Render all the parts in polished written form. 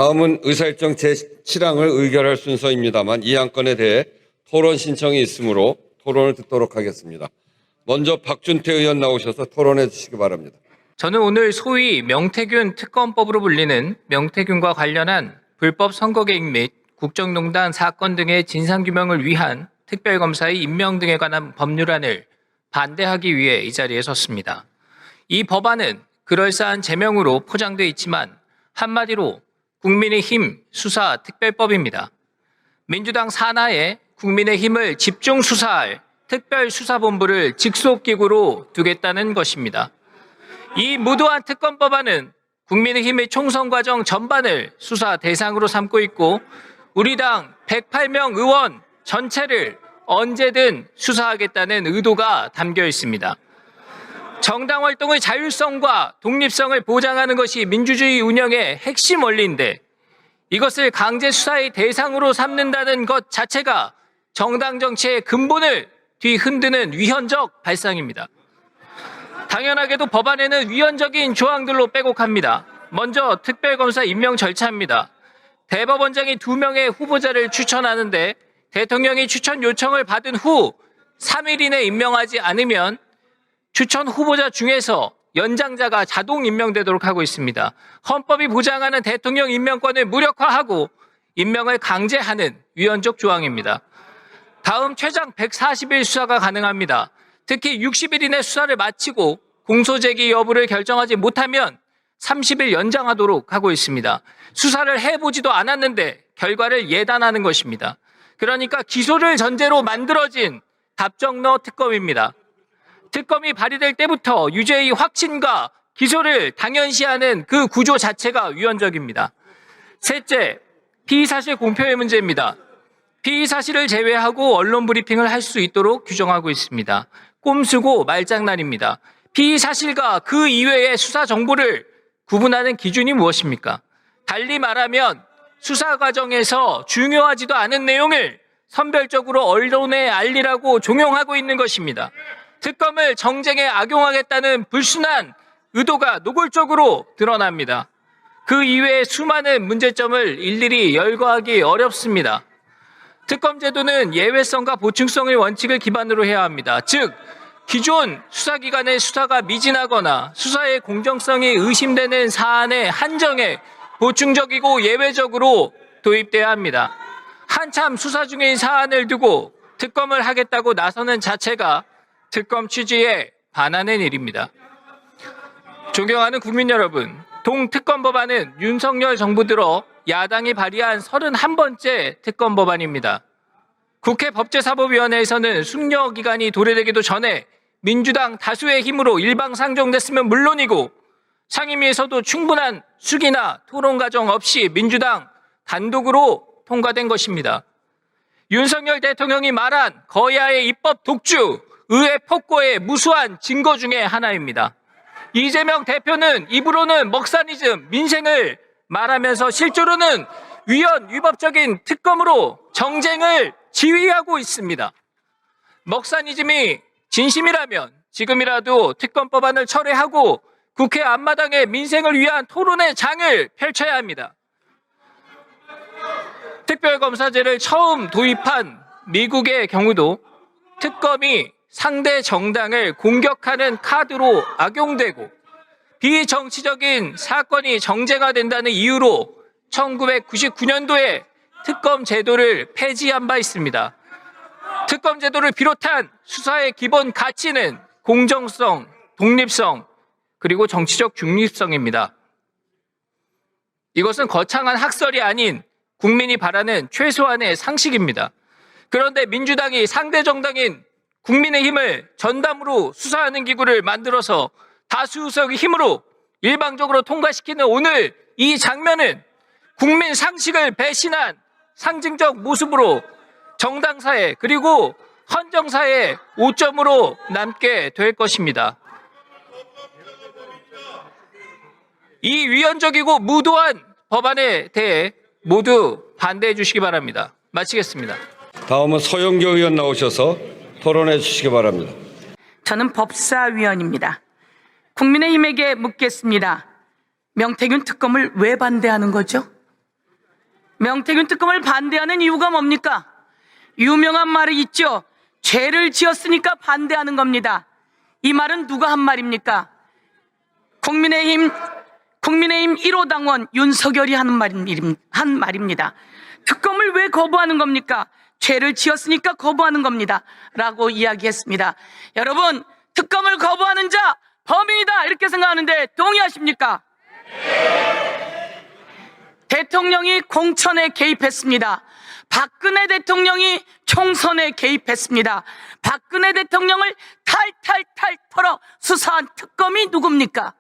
다음은 의사일정 제7항을 의결할 순서입니다만 이 안건에 대해 토론 신청이 있으므로 토론을 듣도록 하겠습니다. 먼저 박준태 의원 나오셔서 토론해 주시기 바랍니다. 저는 오늘 소위 명태균 특검법으로 불리는 명태균과 관련한 불법 선거개입 및 국정농단 사건 등의 진상규명을 위한 특별검사의 임명 등에 관한 법률안을 반대하기 위해 이 자리에 섰습니다. 이 법안은 그럴싸한 제명으로 포장되어 있지만 한마디로 국민의힘 수사특별법입니다. 민주당 산하에 국민의힘을 집중 수사할 특별수사본부를 직속기구로 두겠다는 것입니다. 이 무도한 특검법안은 국민의힘의 총선 과정 전반을 수사 대상으로 삼고 있고 우리 당 108명 의원 전체를 언제든 수사하겠다는 의도가 담겨 있습니다. 정당 활동의 자율성과 독립성을 보장하는 것이 민주주의 운영의 핵심 원리인데 이것을 강제 수사의 대상으로 삼는다는 것 자체가 정당 정치의 근본을 뒤흔드는 위헌적 발상입니다. 당연하게도 법안에는 위헌적인 조항들로 빼곡합니다. 먼저 특별검사 임명 절차입니다. 대법원장이 2명의 후보자를 추천하는데 대통령이 추천 요청을 받은 후 3일 이내 임명하지 않으면 추천 후보자 중에서 연장자가 자동 임명되도록 하고 있습니다. 헌법이 보장하는 대통령 임명권을 무력화하고 임명을 강제하는 위헌적 조항입니다. 다음 최장 140일 수사가 가능합니다. 특히 60일 이내 수사를 마치고 공소제기 여부를 결정하지 못하면 30일 연장하도록 하고 있습니다. 수사를 해보지도 않았는데 결과를 예단하는 것입니다. 그러니까 기소를 전제로 만들어진 답정너 특검입니다. 특검이 발의될 때부터 유죄의 확신과 기소를 당연시하는 그 구조 자체가 위헌적입니다. 셋째, 피의사실 공표의 문제입니다. 피의사실을 제외하고 언론 브리핑을 할 수 있도록 규정하고 있습니다. 꼼수고 말장난입니다. 피의사실과 그 이외의 수사 정보를 구분하는 기준이 무엇입니까? 달리 말하면 수사 과정에서 중요하지도 않은 내용을 선별적으로 언론에 알리라고 종용하고 있는 것입니다. 특검을 정쟁에 악용하겠다는 불순한 의도가 노골적으로 드러납니다. 그 이외의 수많은 문제점을 일일이 열거하기 어렵습니다. 특검 제도는 예외성과 보충성의 원칙을 기반으로 해야 합니다. 즉, 기존 수사기관의 수사가 미진하거나 수사의 공정성이 의심되는 사안의 한정에 보충적이고 예외적으로 도입돼야 합니다. 한참 수사 중인 사안을 두고 특검을 하겠다고 나서는 자체가 특검 취지에 반하는 일입니다. 존경하는 국민 여러분, 동특검 법안은 윤석열 정부 들어 야당이 발의한 31번째 특검 법안입니다. 국회 법제사법위원회에서는 숙려기간이 도래되기도 전에 민주당 다수의 힘으로 일방상정됐으면 물론이고 상임위에서도 충분한 숙의나 토론 과정 없이 민주당 단독으로 통과된 것입니다. 윤석열 대통령이 말한 거야의 입법 독주, 의회 폭거의 무수한 증거 중에 하나입니다. 이재명 대표는 입으로는 먹사니즘, 민생을 말하면서 실제로는 위헌, 위법적인 특검으로 정쟁을 지휘하고 있습니다. 먹사니즘이 진심이라면 지금이라도 특검 법안을 철회하고 국회 앞마당에 민생을 위한 토론의 장을 펼쳐야 합니다. 특별검사제를 처음 도입한 미국의 경우도 특검이 상대 정당을 공격하는 카드로 악용되고 비정치적인 사건이 정쟁화된다는 이유로 1999년도에 특검 제도를 폐지한 바 있습니다. 특검 제도를 비롯한 수사의 기본 가치는 공정성, 독립성, 그리고 정치적 중립성입니다. 이것은 거창한 학설이 아닌 국민이 바라는 최소한의 상식입니다. 그런데 민주당이 상대 정당인 국민의힘을 전담으로 수사하는 기구를 만들어서 다수 의석의 힘으로 일방적으로 통과시키는 오늘 이 장면은 국민 상식을 배신한 상징적 모습으로 정당사회 그리고 헌정사의 오점으로 남게 될 것입니다. 이 위헌적이고 무도한 법안에 대해 모두 반대해 주시기 바랍니다. 마치겠습니다. 다음은 서영교 의원 나오셔서 토론해 주시기 바랍니다. 저는 법사위원입니다. 국민의힘에게 묻겠습니다. 명태균 특검을 왜 반대하는 거죠? 명태균 특검을 반대하는 이유가 뭡니까? 유명한 말이 있죠. 죄를 지었으니까 반대하는 겁니다. 이 말은 누가 한 말입니까? 국민의힘 1호 당원 윤석열이 한 말입니다. 특검을 왜 거부하는 겁니까? 죄를 지었으니까 거부하는 겁니다. 라고 이야기했습니다. 여러분, 특검을 거부하는 자 범인이다 이렇게 생각하는데 동의하십니까? 대통령이 공천에 개입했습니다. 박근혜 대통령이 총선에 개입했습니다. 박근혜 대통령을 탈탈탈 털어 수사한 특검이 누굽니까?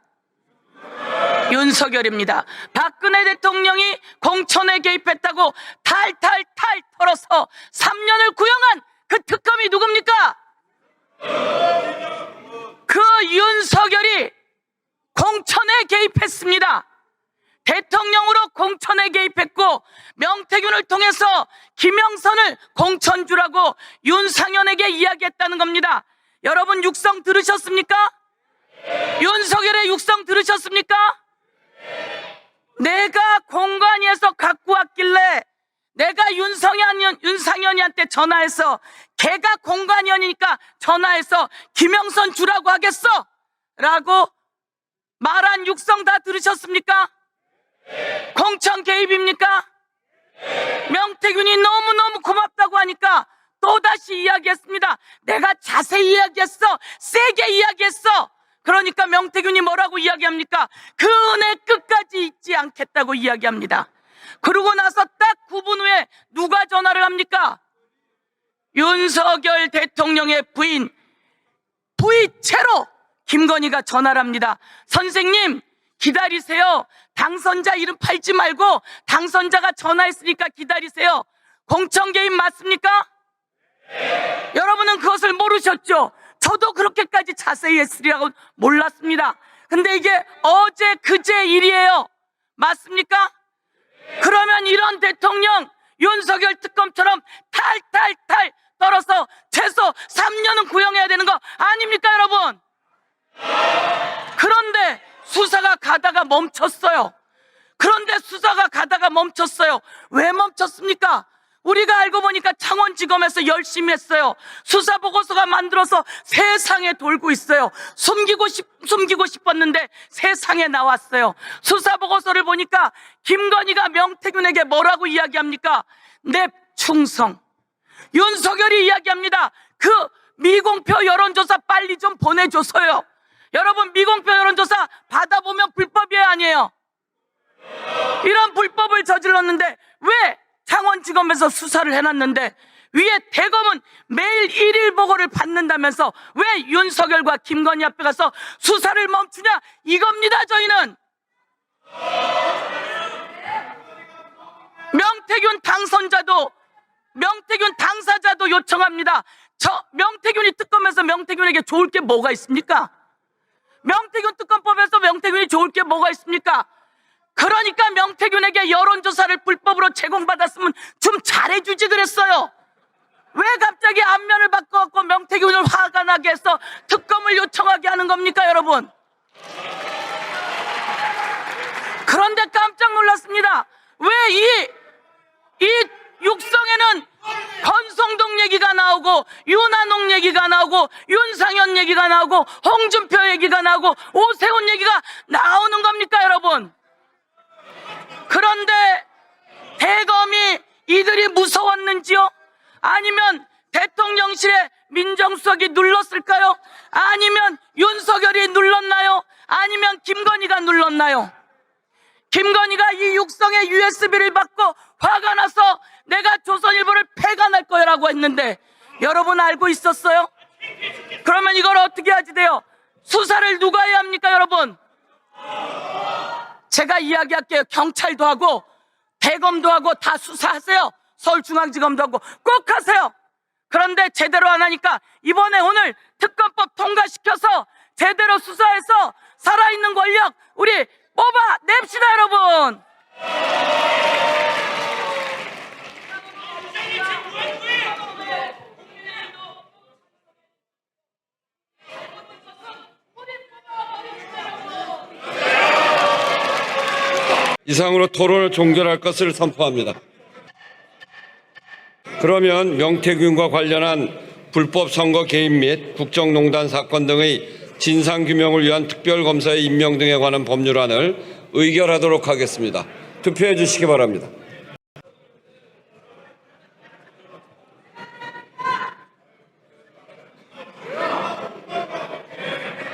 윤석열입니다. 박근혜 대통령이 공천에 개입했다고 탈탈탈 털어서 3년을 구형한 그 특검이 누굽니까? 그 윤석열이 공천에 개입했습니다. 대통령으로 공천에 개입했고 명태균을 통해서 김영선을 공천주라고 윤상현에게 이야기했다는 겁니다. 여러분 육성 들으셨습니까? 윤석열의 육성 들으셨습니까? 내가 공관위에서 갖고 왔길래 내가 윤상현이한테 전화해서 걔가 공관위원이니까 전화해서 김영선 주라고 하겠어 라고 말한 육성 다 들으셨습니까? 공천 개입입니까? 명태균이 너무너무 고맙다고 하니까 또다시 이야기했습니다. 내가 자세히 이야기했어. 세게 이야기했어. 그러니까 명태균이 뭐라고 이야기합니까? 그 은혜 끝까지 잊지 않겠다고 이야기합니다. 그러고 나서 딱 9분 후에 누가 전화를 합니까? 윤석열 대통령의 부의체로 김건희가 전화를 합니다. 선생님 기다리세요. 당선자 이름 팔지 말고 당선자가 전화했으니까 기다리세요. 공천 개입 맞습니까? 여러분은 그것을 모르셨죠? 저도 그렇게까지 자세히 했으리라고 몰랐습니다. 근데 이게 어제 그제 일이에요. 맞습니까? 그러면 이런 대통령 윤석열 특검처럼 탈탈탈 떨어서 최소 3년은 구형해야 되는 거 아닙니까 여러분? 그런데 수사가 가다가 멈췄어요. 왜 멈췄습니까? 우리가 알고 보니까 창원지검에서 열심히 했어요. 수사보고서가 만들어서 세상에 돌고 있어요. 숨기고 싶었는데 세상에 나왔어요. 수사보고서를 보니까 김건희가 명태균에게 뭐라고 이야기합니까? 내 충성. 윤석열이 이야기합니다. 그 미공표 여론조사 빨리 좀 보내줘서요. 여러분 미공표 여론조사 받아보면 불법이에요 아니에요? 이런 불법을 저질렀는데 왜 창원지검에서 수사를 해놨는데 위에 대검은 매일 1일 보고를 받는다면서 왜 윤석열과 김건희 앞에 가서 수사를 멈추냐 이겁니다. 저희는 명태균 당사자도 요청합니다. 명태균이 특검에서 명태균에게 좋을 게 뭐가 있습니까? 명태균 특검법에서 명태균이 좋을 게 뭐가 있습니까? 그러니까 명태균에게 여론조사를 불법으로 제공받았으면 좀 잘해주지 그랬어요. 왜 갑자기 안면을 바꿔갖고 명태균을 화가 나게 해서 특검을 요청하게 하는 겁니까 여러분? 그런데 깜짝 놀랐습니다. 왜 이 육성에는 권성동 얘기가 나오고 윤한홍 얘기가 나오고 윤상현 얘기가 나오고 홍준표 얘기가 나오고 오세훈 얘기가 나오는 겁니까 여러분? 그런데 대검이 이들이 무서웠는지요? 아니면 대통령실에 민정수석이 눌렀을까요? 아니면 윤석열이 눌렀나요? 아니면 김건희가 눌렀나요? 김건희가 이 육성의 USB를 받고 화가 나서 내가 조선일보를 폐간할 거라고 했는데 여러분 알고 있었어요? 그러면 이걸 어떻게 하지 돼요? 수사를 누가 해야 합니까 여러분? 제가 이야기할게요. 경찰도 하고 대검도 하고 다 수사하세요. 서울중앙지검도 하고 꼭 하세요. 그런데 제대로 안 하니까 이번에 오늘 특검법 통과시켜서 제대로 수사해서 살아있는 권력 우리 뽑아냅시다 여러분. 이상으로 토론을 종결할 것을 선포합니다. 그러면 명태균과 관련한 불법 선거 개입 및 국정농단 사건 등의 진상규명을 위한 특별검사의 임명 등에 관한 법률안을 의결하도록 하겠습니다. 투표해 주시기 바랍니다.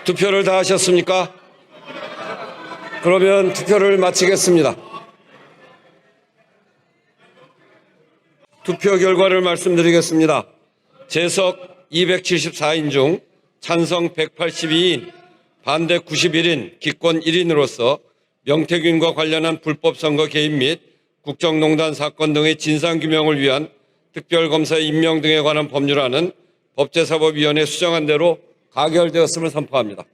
투표를 다 하셨습니까? 그러면 투표를 마치겠습니다. 투표 결과를 말씀드리겠습니다. 재석 274인 중 찬성 182인, 반대 91인, 기권 1인으로서 명태균과 관련한 불법 선거 개입 및 국정농단 사건 등의 진상규명을 위한 특별검사의 임명 등에 관한 법률안은 법제사법위원회 수정안 대로 가결되었음을 선포합니다.